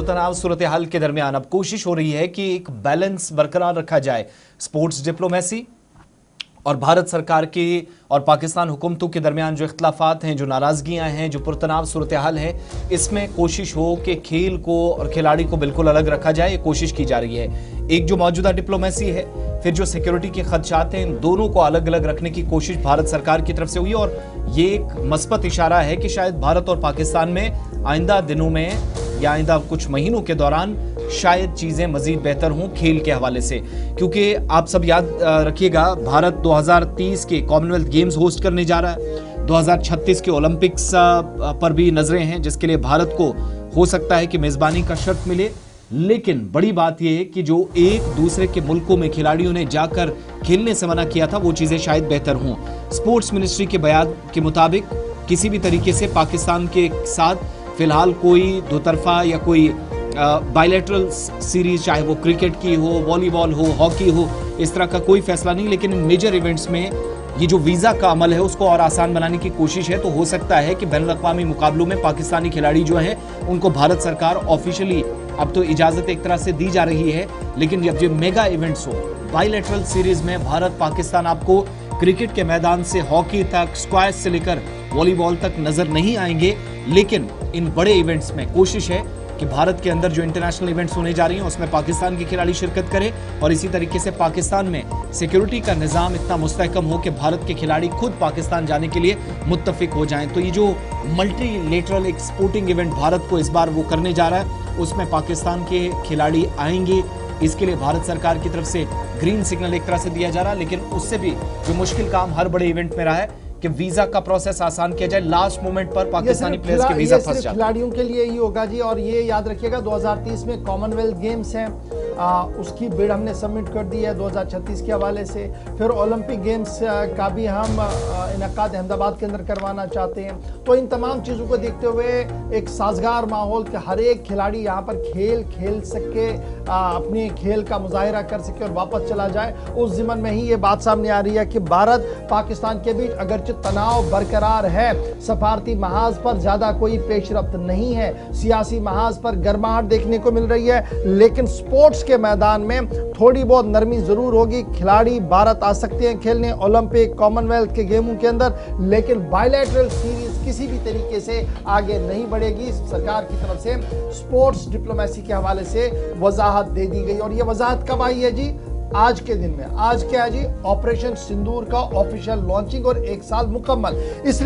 तनाव सूरत हाल के दरमियान अब कोशिश हो रही है कि एक बैलेंस बरकरार रखा जाए। स्पोर्ट्स डिप्लोमेसी और भारत सरकार के और पाकिस्तान हुकूमतों के दरमियान जो इख्तलाफात हैं, जो नाराजगियां हैं, जो पुरतनाव सूरत हाल है, इसमें कोशिश हो कि खेल को और खिलाड़ी को बिल्कुल अलग रखा जाए। ये कोशिश की जा रही है। एक जो मौजूदा डिप्लोमेसी है, फिर जो सिक्योरिटी के खदशात हैं, इन दोनों को अलग अलग रखने की कोशिश भारत सरकार की तरफ से हुई और ये एक मस्बत इशारा है कि शायद भारत और पाकिस्तान में आइंदा दिनों में या आइंदा कुछ महीनों के दौरान शायद चीजें मजीद बेहतर हों खेल के हवाले से। क्योंकि आप सब याद रखिएगा, भारत 2030 के कॉमनवेल्थ गेम्स होस्ट करने जा रहा है। 2036 के ओलंपिक्स पर भी नजरें हैं, जिसके लिए भारत को हो सकता है कि मेजबानी का शर्त मिले। लेकिन बड़ी बात यह है कि जो एक दूसरे के मुल्कों में खिलाड़ियों ने जाकर खेलने से मना किया था, वो चीजें शायद बेहतर हों। स्पोर्ट्स मिनिस्ट्री के बयान के मुताबिक किसी भी तरीके से पाकिस्तान के साथ फिलहाल कोई दो तरफा या कोई बायलैटरल सीरीज, चाहे वो क्रिकेट की हो, वॉलीबॉल हो, हॉकी हो, इस तरह का कोई फैसला नहीं। लेकिन मेजर इवेंट्स में ये जो वीजा का अमल है उसको और आसान बनाने की कोशिश है। तो हो सकता है कि बैनुल अक़वामी मुकाबलों में पाकिस्तानी खिलाड़ी जो हैं उनको भारत सरकार ऑफिशियली अब तो इजाजत एक तरह से दी जा रही है, लेकिन जब ये मेगा इवेंट्स हो, बायलैटरल सीरीज में भारत पाकिस्तान आपको क्रिकेट के मैदान से हॉकी तक, स्क्वैश से लेकर वॉलीबॉल तक नजर नहीं आएंगे। लेकिन इन बड़े इवेंट्स में कोशिश है कि भारत के अंदर जो इंटरनेशनल इवेंट्स होने जा रही हैं उसमें पाकिस्तान के खिलाड़ी शिरकत करें और इसी तरीके से पाकिस्तान में सिक्योरिटी का निज़ाम इतना मुस्तहकम हो कि भारत के खिलाड़ी खुद पाकिस्तान जाने के लिए मुत्तफिक हो जाएं। तो ये जो मल्टीलेटरल एक स्पोर्टिंग इवेंट भारत को इस बार वो करने जा रहा है, उसमें पाकिस्तान के खिलाड़ी आएंगे। इसके लिए भारत सरकार की तरफ से ग्रीन सिग्नल एक तरह से दिया जा रहा है। लेकिन उससे भी जो मुश्किल काम हर बड़े इवेंट में रहा है कि वीजा का प्रोसेस आसान किया जाए। लास्ट मोमेंट पर पाकिस्तानी प्लेयर्स के वीजा फंस जाते हैं। खिलाड़ियों के लिए ही होगा जी। और ये याद रखिएगा 2030 में कॉमनवेल्थ गेम्स हैं, उसकी बिड हमने सबमिट कर दी है 2036 के हवाले से। फिर ओलंपिक गेम्स का भी हम इनकाद अहमदाबाद के अंदर करवाना चाहते हैं। तो इन तमाम चीज़ों को देखते हुए एक साजगार माहौल कि हर एक खिलाड़ी यहाँ पर खेल सके, अपने खेल का मुजाहिरा कर सके और वापस चला जाए, उस ज़िमन में ही ये बात सामने आ रही है कि भारत पाकिस्तान के बीच अगरचे तनाव बरकरार है, सफारती महाज पर ज़्यादा कोई पेशरफ्त नहीं है, सियासी महाज पर गर्माहट देखने को मिल रही है, लेकिन स्पोर्ट्स के मैदान में थोड़ी बहुत नरमी जरूर होगी। खिलाड़ी भारत आ सकते हैं खेलने ओलंपिक, कॉमनवेल्थ के गेमों के अंदर, लेकिन बायलैटरल सीरीज किसी भी तरीके से आगे नहीं बढ़ेगी। सरकार की तरफ से स्पोर्ट्स डिप्लोमेसी के हवाले से वजाहत दे दी गई और ये वजाहत कब आई है जी? आज के दिन में। आज क्या है जी? ऑपरेशन सिंदूर का ऑफिशियल लॉन्चिंग और 1 साल मुकम्मल। इसलिए